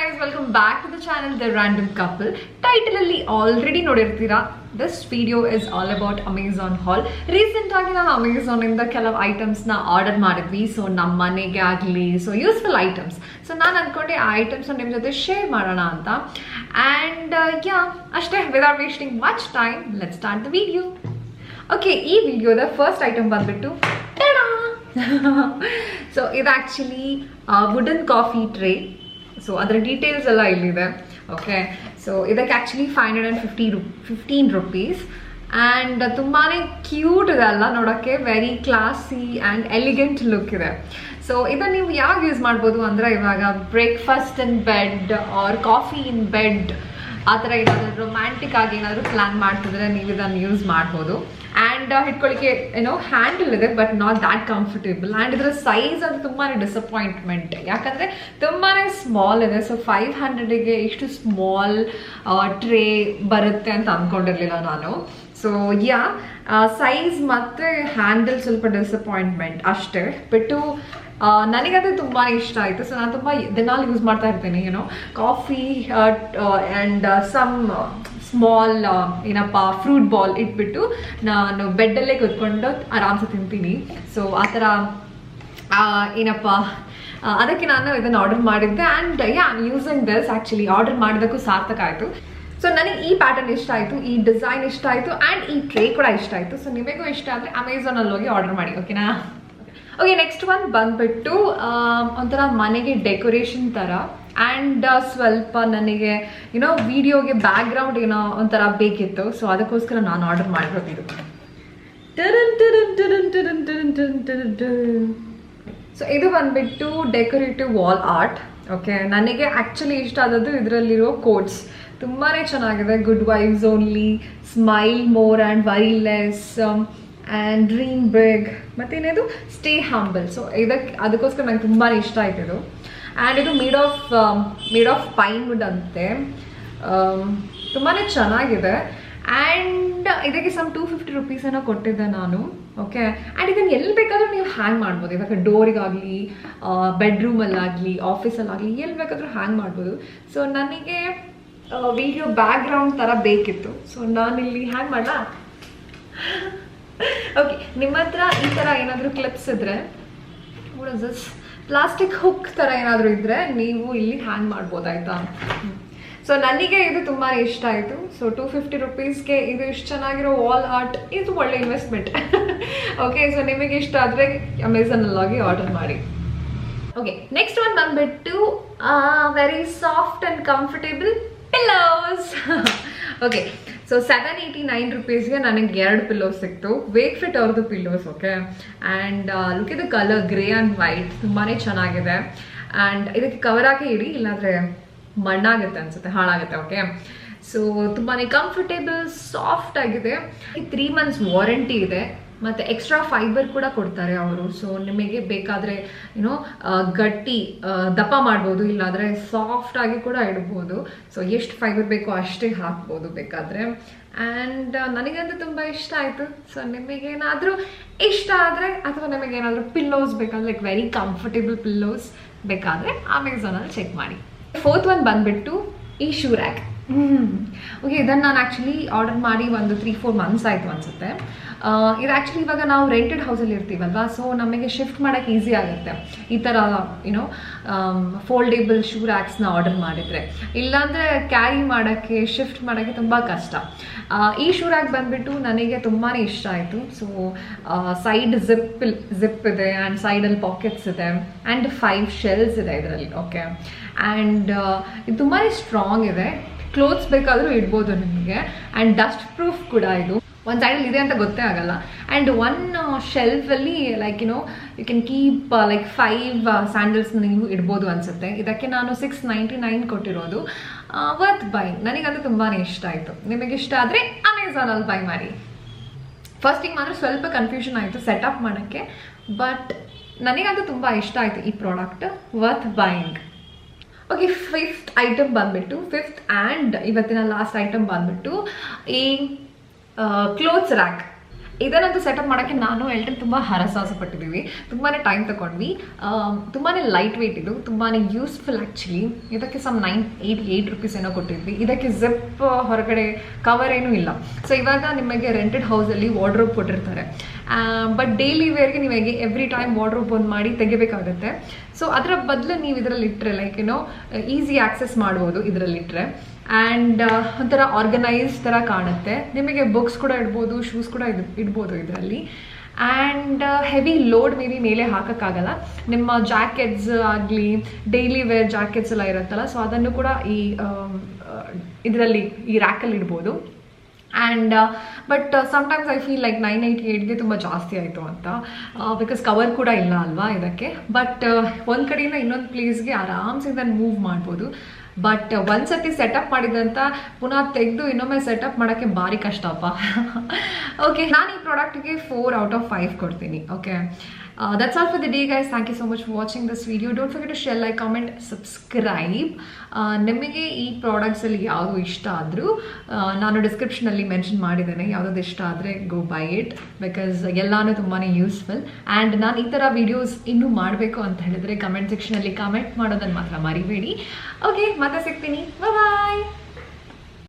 guys, welcome back to the channel The Random Couple. Title alli already nodirtira. This video is all about Amazon haul. Recent agi ನಾನು Amazon ಇಂದ ಕೆಲವು items ನ order ಮಾಡಿದ್ವಿ. So ನಮ್ಮ ಮನೆಗೆ ಆಗಲಿ so useful items. So ನಾನು ಅನ್ಕೊಂಡೆ ಆ ಐಟಮ್ಸ್ ನಿಮ್ಮ ಜೊತೆ ಶೇರ್ ಮಾಡೋಣ ಅಂತ. And ಅಷ್ಟೇ, without wasting much time, let's start the video. Okay, ಈ ವಿಡಿಯೋದ ಫಸ್ಟ್ ಐಟಮ್ ಬಂದ್ಬಿಟ್ಟು ಸೊ ಇದು actually wooden coffee tray. So ಅದರ ಡೀಟೇಲ್ಸ್ ಎಲ್ಲ ಇಲ್ಲಿದೆ. ಓಕೆ, ಸೊ ಇದಕ್ಕೆ ಆ್ಯಕ್ಚುಲಿ 515 ರುಪೀಸ್. ಆ್ಯಂಡ್ ತುಂಬಾ ಕ್ಯೂಟ್ ಇದೆ ಅಲ್ಲ ನೋಡೋಕ್ಕೆ, very classy and elegant look ಇದೆ. ಸೊ ಇದನ್ನು ನೀವು ಯಾವಾಗ ಯೂಸ್ ಮಾಡ್ಬೋದು ಅಂದರೆ, ಇವಾಗ breakfast in bed or coffee in bed ಆ ಥರ ಏನಾದರೂ ರೊಮ್ಯಾಂಟಿಕ್ ಆಗಿ ಏನಾದರೂ ಪ್ಲ್ಯಾನ್ ಮಾಡ್ತಿದ್ರೆ ನೀವು ಇದನ್ನು ಯೂಸ್ ಮಾಡ್ಬೋದು. ಆ್ಯಂಡ್ ಹಿಡ್ಕೊಳ್ಳಿಕ್ಕೆ ಏನೋ ಹ್ಯಾಂಡಲ್ ಇದೆ, but not that comfortable. And ಇದರ ಸೈಜ್ ಅದು ತುಂಬಾ ಡಿಸಪಾಯಿಂಟ್ಮೆಂಟ್, ಯಾಕಂದರೆ ತುಂಬಾ ಸ್ಮಾಲ್ ಇದೆ. ಸೊ 500ಗೆ ಇಷ್ಟು ಸ್ಮಾಲ್ ಟ್ರೇ ಬರುತ್ತೆ ಅಂತ ಅಂದ್ಕೊಂಡಿರಲಿಲ್ಲ ನಾನು. ಸೊ ಸೈಜ್ ಮತ್ತು ಹ್ಯಾಂಡಲ್ ಸ್ವಲ್ಪ ಡಿಸಪಾಯಿಂಟ್ಮೆಂಟ್ ಅಷ್ಟೇ ಬಿಟ್ಟು ನನಗದು ತುಂಬಾ ಇಷ್ಟ ಆಯಿತು. ಸೊ ನಾನು ತುಂಬ ದಿನಾಲು ಯೂಸ್ ಮಾಡ್ತಾ ಇರ್ತೀನಿ, ಏನೋ ಕಾಫಿ ಆ್ಯಂಡ್ ಸಮ್ ಸ್ಮಾಲ್ ಏನಪ್ಪ ಫ್ರೂಟ್ ಬಾಲ್ ಇಟ್ಬಿಟ್ಟು ನಾನು ಬೆಡ್ಡಲ್ಲೇ ಕೂತ್ಕೊಂಡು ಆರಾಮ್ಸೆ ತಿಂತೀನಿ. ಸೊ ಆ ಥರ ಏನಪ್ಪ ಅದಕ್ಕೆ ನಾನು ಇದನ್ನು ಆರ್ಡರ್ ಮಾಡಿದ್ದೆ. And I'm using this. Actually order ಮಾಡಿದಕ್ಕೂ ಸಾರ್ಥಕ ಆಯಿತು. ಸೊ ನನಗೆ ಈ ಪ್ಯಾಟರ್ನ್ ಇಷ್ಟ ಆಯಿತು, ಈ ಡಿಸೈನ್ ಇಷ್ಟ ಆಯಿತು, ಆ್ಯಂಡ್ ಈ ಟ್ರೇ ಕೂಡ ಇಷ್ಟ ಆಯಿತು. ಸೊ ನಿಮಗೂ ಇಷ್ಟ ಆದರೆ ಅಮೆಝಾನಲ್ಲಿ ಹೋಗಿ ಆರ್ಡರ್ ಮಾಡಿ, ಓಕೆನಾ? ಓಕೆ, ನೆಕ್ಸ್ಟ್ ಒನ್ ಬಂದ್ಬಿಟ್ಟು ಒಂಥರ ಮನೆಗೆ ಡೆಕೋರೇಷನ್ ಥರ. ಆ್ಯಂಡ್ ಸ್ವಲ್ಪ ನನಗೆ ಏನೋ ವಿಡಿಯೋಗೆ ಬ್ಯಾಕ್ಗ್ರೌಂಡ್ ಏನೋ ಒಂಥರ ಬೇಕಿತ್ತು. ಸೊ ಅದಕ್ಕೋಸ್ಕರ ನಾನು ಆರ್ಡರ್ ಮಾಡಿರೋದು. ಸೊ ಇದು ಬಂದ್ಬಿಟ್ಟು ಡೆಕೋರೇಟಿವ್ ವಾಲ್ ಆರ್ಟ್. ಓಕೆ, ನನಗೆ ಆ್ಯಕ್ಚುಲಿ ಇಷ್ಟ ಆದದ್ದು ಇದರಲ್ಲಿರೋ ಕೋಟ್ಸ್ ತುಂಬಾ ಚೆನ್ನಾಗಿದೆ. Good vibes only, smile more and worry less, and dream big, ಮತ್ತೇನೇದು ಸ್ಟೇ ಹಂಬಲ್. ಸೊ ಅದಕ್ಕೋಸ್ಕರ ನಂಗೆ ತುಂಬಾ ಇಷ್ಟ ಆಯ್ತು ಇದು. ಆ್ಯಂಡ್ ಇದು ಮೇಡ್ ಆಫ್ ಪೈನ್ ವುಡ್ ಅಂತೆ. ತುಂಬಾ ಚೆನ್ನಾಗಿದೆ. ಆ್ಯಂಡ್ ಇದಕ್ಕೆ ಸಮ್ 250 ರುಪೀಸ್ ಏನೋ ಕೊಟ್ಟಿದ್ದೆ ನಾನು. ಓಕೆ, ಆ್ಯಂಡ್ ಇದನ್ನು ಎಲ್ಲಿ ಬೇಕಾದರೂ ನೀವು ಹ್ಯಾಂಗ್ ಮಾಡ್ಬೋದು. ಇವಾಗ ಡೋರಿಗಾಗಲಿ, ಬೆಡ್ರೂಮಲ್ಲಾಗಲಿ, ಆಫೀಸಲ್ಲಾಗಲಿ, ಎಲ್ಲಿ ಬೇಕಾದರೂ ಹ್ಯಾಂಗ್ ಮಾಡ್ಬೋದು. ಸೊ ನನಗೆ ವಿಡಿಯೋ ಬ್ಯಾಕ್ಗ್ರೌಂಡ್ ಥರ ಬೇಕಿತ್ತು. ಸೊ ನಾನಿಲ್ಲಿ ಹ್ಯಾಂಗ್ ಮಾಡಲಾ? ಓಕೆ, ನಿಮ್ಮ ಹತ್ರ ಈ ಥರ ಏನಾದರೂ ಕ್ಲಿಪ್ಸ್ ಇದ್ದರೆ, ಪ್ಲಾಸ್ಟಿಕ್ ಹುಕ್ ಥರ ಏನಾದರೂ ಇದ್ದರೆ ನೀವು ಇಲ್ಲಿ ಹ್ಯಾಂಗ್ ಮಾಡ್ಬೋದಾಯ್ತಾ? ಸೊ ನನಗೆ ಇದು ತುಂಬಾ ಇಷ್ಟ ಆಯಿತು. ಸೊ 250 ರುಪೀಸ್ಗೆ ಇದು ಇಷ್ಟು ಚೆನ್ನಾಗಿರೋ ವಾಲ್ ಆರ್ಟ್, ಇದು ಒಳ್ಳೆ ಇನ್ವೆಸ್ಟ್ಮೆಂಟ್. ಓಕೆ, ಸೊ ನಿಮಗೆ ಇಷ್ಟ ಆದರೆ ಅಮೆಝಾನಲ್ಲಿ ಹೋಗಿ ಆರ್ಡರ್ ಮಾಡಿ. ಓಕೆ, ನೆಕ್ಸ್ಟ್ ಒನ್ ಬಂದ್ಬಿಟ್ಟು very soft and comfortable pillows. Okay, so 789 ರುಪೀಸ್ಗೆ ನನಗೆ 2 ಪಿಲ್ಲೋಸ್ ಸಿಕ್ತು. ವೇಕ್ಫಿಟ್ ಅವ್ರದ್ದು ಪಿಲ್ಲೋಸ್. ಓಕೆ, ಆ್ಯಂಡ್ ಲುಕ್ ಇದು ಕಲರ್ ಗ್ರೇ ಆ್ಯಂಡ್ ವೈಟ್, ತುಂಬಾ ಚೆನ್ನಾಗಿದೆ. ಆ್ಯಂಡ್ ಇದಕ್ಕೆ ಕವರ್ ಹಾಕಿ ಇಡಿ, ಇಲ್ಲಾಂದರೆ ಮಣ್ಣಾಗುತ್ತೆ ಅನ್ಸುತ್ತೆ, ಹಾಳಾಗುತ್ತೆ. ಓಕೆ, ಸೊ ತುಂಬಾ ಕಂಫರ್ಟೇಬಲ್, ಸಾಫ್ಟ್ ಆಗಿದೆ. 3 months ವಾರಂಟಿ ಇದೆ, ಮತ್ತು ಎಕ್ಸ್ಟ್ರಾ ಫೈಬರ್ ಕೂಡ ಕೊಡ್ತಾರೆ ಅವರು. ಸೊ ನಿಮಗೆ ಬೇಕಾದರೆ ಏನೋ ಗಟ್ಟಿ ದಪ್ಪ ಮಾಡ್ಬೋದು, ಇಲ್ಲಾಂದರೆ ಸಾಫ್ಟಾಗಿ ಕೂಡ ಇಡ್ಬೋದು. ಸೊ ಎಷ್ಟು ಫೈಬರ್ ಬೇಕೋ ಅಷ್ಟೇ ಹಾಕ್ಬೋದು ಬೇಕಾದರೆ. ಆ್ಯಂಡ್ ನನಗಂತೂ ತುಂಬ ಇಷ್ಟ ಆಯಿತು. ಸೊ ನಿಮಗೇನಾದರೂ ಇಷ್ಟ ಆದರೆ, ಅಥವಾ ನಿಮಗೇನಾದರೂ ಪಿಲ್ಲೋಸ್ ಬೇಕಾದರೆ, ಲೈಕ್ ವೆರಿ ಕಂಫರ್ಟೇಬಲ್ ಪಿಲ್ಲೋಸ್ ಬೇಕಾದರೆ ಅಮೆಝಾನಲ್ಲಿ ಚೆಕ್ ಮಾಡಿ. 4th ಒನ್ ಬಂದುಬಿಟ್ಟು ಈ ಶೂ ರ್ಯಾಕ್. ಓಕೆ, ಇದನ್ನು ನಾನು ಆ್ಯಕ್ಚುಲಿ ಆರ್ಡರ್ ಮಾಡಿ ಒಂದು 3-4 months ಆಯಿತು ಅನಿಸುತ್ತೆ. ಇದು ಆ್ಯಕ್ಚುಲಿ ಇವಾಗ ನಾವು ರೆಂಟೆಡ್ ಹೌಸಲ್ಲಿ ಇರ್ತೀವಲ್ವ, ಸೊ ನಮಗೆ ಶಿಫ್ಟ್ ಮಾಡೋಕ್ಕೆ ಈಸಿ ಆಗುತ್ತೆ ಈ ಥರ ಏನೋ ಫೋಲ್ಡೇಬಲ್ ಶೂ ರ್ಯಾಕ್ಸ್ನ ಆರ್ಡರ್ ಮಾಡಿದರೆ. ಇಲ್ಲಾಂದರೆ ಕ್ಯಾರಿ ಮಾಡೋಕ್ಕೆ, ಶಿಫ್ಟ್ ಮಾಡೋಕ್ಕೆ ತುಂಬ ಕಷ್ಟ. ಈ ಶೂ ರ್ಯಾಕ್ ಬಂದುಬಿಟ್ಟು ನನಗೆ ತುಂಬಾ ಇಷ್ಟ ಆಯಿತು. ಸೊ ಸೈಡ್ ಜಿಪ್ ಇದೆ, ಆ್ಯಂಡ್ ಸೈಡಲ್ಲಿ ಪಾಕೆಟ್ಸ್ ಇದೆ, ಆ್ಯಂಡ್ 5 shelves ಇದೆ ಇದರಲ್ಲಿ. ಓಕೆ, ಆ್ಯಂಡ್ ಇದು ತುಂಬಾ ಸ್ಟ್ರಾಂಗ್ ಇದೆ. ಕ್ಲೋತ್ಸ್ ಬೇಕಾದರೂ ಇಡ್ಬೋದು ನಿಮಗೆ. ಆ್ಯಂಡ್ ಡಸ್ಟ್ ಪ್ರೂಫ್ ಕೂಡ ಇದು. ಒಂದು ಸೈಡಲ್ಲಿ ಇದೆ ಅಂತ ಗೊತ್ತೇ ಆಗಲ್ಲ. ಆ್ಯಂಡ್ ಒನ್ ಶೆಲ್ಫಲ್ಲಿ like you can keep like 5 ಸ್ಯಾಂಡಲ್ಸ್ನ ನೀವು ಇಡ್ಬೋದು ಅನಿಸುತ್ತೆ. ಇದಕ್ಕೆ ನಾನು 699 ಕೊಟ್ಟಿರೋದು. Worth buy. ನನಗಂತೂ ತುಂಬಾ ಇಷ್ಟ ಆಯಿತು. ನಿಮಗೆ ಇಷ್ಟ ಆದರೆ ಅಮೆಝಾನಲ್ಲಿ ಬೈ ಮಾಡಿ. ಫಸ್ಟಿಗೆ ಮಾತ್ರ ಸ್ವಲ್ಪ ಕನ್ಫ್ಯೂಷನ್ ಆಯಿತು ಸೆಟಪ್ ಮಾಡೋಕ್ಕೆ, ಬಟ್ ನನಗಂತೂ ತುಂಬ ಇಷ್ಟ ಆಯಿತು ಈ product. Worth buying. Okay, 5th item ಬಂದುಬಿಟ್ಟು, 5th ಆ್ಯಂಡ್ ಇವತ್ತಿನ ಲಾಸ್ಟ್ ಐಟಮ್ ಬಂದುಬಿಟ್ಟು ಈ ಕ್ಲೋತ್ಸ್ ರ್ಯಾಕ್. ಇದನ್ನಂತೂ ಸೆಟಪ್ ಮಾಡೋಕ್ಕೆ ನಾನು ಹೇಳ್ತೀನಿ ತುಂಬ ಹರಸಾಹಸ ಪಟ್ಟಿದ್ದೀವಿ, ತುಂಬಾ ಟೈಮ್ ತಗೊಂಡ್ವಿ. ತುಂಬಾ ಲೈಟ್ ವೆಯ್ಟ್ ಇದು, ತುಂಬಾ ಯೂಸ್ಫುಲ್ ಆ್ಯಕ್ಚುಲಿ. ಇದಕ್ಕೆ ಸಮ್ 988 ರುಪೀಸ್ ಏನೋ ಕೊಟ್ಟಿದ್ವಿ. ಇದಕ್ಕೆ ಜಿಪ್ ಹೊರಗಡೆ ಕವರ್ ಏನೂ ಇಲ್ಲ. ಸೊ ಇವಾಗ ನಿಮಗೆ ರೆಂಟೆಡ್ ಹೌಸಲ್ಲಿ ವಾರ್ಡ್ರೋಬ್ ಕೊಟ್ಟಿರ್ತಾರೆ, ಬಟ್ ಡೈಲಿ ವೇರ್ಗೆ ನೀವಾಗಿ ಎವ್ರಿ ಟೈಮ್ ವಾರ್ಡ್ರೋಬ್ ಬಂದ್ ಮಾಡಿ ತೆಗಿಬೇಕಾಗುತ್ತೆ. ಸೊ ಅದರ ಬದಲು ನೀವು ಇದರಲ್ಲಿ ಇಟ್ಟರೆ ಲೈಕ್ ಏನೋ ಈಸಿ ಆಕ್ಸೆಸ್ ಮಾಡ್ಬೋದು ಇದರಲ್ಲಿಟ್ಟರೆ. ಆ್ಯಂಡ್ ಒಂಥರ ಆರ್ಗನೈಸ್ ಥರ ಕಾಣುತ್ತೆ. ನಿಮಗೆ ಬುಕ್ಸ್ ಕೂಡ ಇಡ್ಬೋದು, ಶೂಸ್ ಕೂಡ ಇಡ್ಬೋದು ಇದರಲ್ಲಿ. And heavy load may be ಮೇಲೆ ಹಾಕೋಕ್ಕಾಗಲ್ಲ. ನಿಮ್ಮ ಜಾಕೆಟ್ಸ್ ಆಗಲಿ, ಡೈಲಿ ವೇರ್ ಜಾಕೆಟ್ಸ್ ಎಲ್ಲ ಇರುತ್ತಲ್ಲ, ಸೊ ಅದನ್ನು ಕೂಡ ಇದರಲ್ಲಿ ಈ ರ್ಯಾಕಲ್ಲಿ ಇಡ್ಬೋದು. And but sometimes I feel like 988ಗೆ ತುಂಬ ಜಾಸ್ತಿ ಆಯಿತು ಅಂತ, ಬಿಕಾಸ್ ಕವರ್ ಕೂಡ ಇಲ್ಲ ಅಲ್ವಾ ಇದಕ್ಕೆ. ಬಟ್ ಒಂದು ಕಡೆಯಿಂದ ಇನ್ನೊಂದು ಪ್ಲೇಸ್ಗೆ ಆರಾಮ್ಸೆ ಇದನ್ನು ಮೂವ್ ಮಾಡ್ಬೋದು. ಬಟ್ ಒಂದ್ಸತಿ ಸೆಟಪ್ ಮಾಡಿದಂತ ಪುನಃ ತೆಗೆದು ಇನ್ನೊಮ್ಮೆ ಸೆಟಪ್ ಮಾಡೋಕ್ಕೆ ಭಾರಿ ಕಷ್ಟಪ್ಪ. ಓಕೆ, ನಾನು ಈ ಪ್ರಾಡಕ್ಟ್ಗೆ 4 out of 5 ಕೊಡ್ತೀನಿ. Okay, that's all for the day guys. Thank you so much for watching this video. Don't forget to share, like, comment, subscribe. ನಿಮಗೆ ಈ ಪ್ರಾಡಕ್ಟ್ಸಲ್ಲಿ ಯಾವುದು ಇಷ್ಟ ಆದರೂ ನಾನು ಡಿಸ್ಕ್ರಿಪ್ಷನಲ್ಲಿ ಮೆನ್ಷನ್ ಮಾಡಿದ್ದೇನೆ. ಯಾವುದಾದ್ರು ಇಷ್ಟ ಆದರೆ ಗೋ ಬೈ ಇಟ್, ಬಿಕಾಸ್ ಎಲ್ಲನೂ ತುಂಬಾ ಯೂಸ್ಫುಲ್. ಆ್ಯಂಡ್ ನಾನು ಈ ಥರ ವೀಡಿಯೋಸ್ ಇನ್ನೂ ಮಾಡಬೇಕು ಅಂತ ಹೇಳಿದರೆ ಕಮೆಂಟ್ ಸೆಕ್ಷನಲ್ಲಿ ಕಮೆಂಟ್ ಮಾಡೋದನ್ನು ಮಾತ್ರ ಮರಿಬೇಡಿ. ಓಕೆ, ಮತ್ತೆ ಸಿಗ್ತೀನಿ. ಬಾಯ್.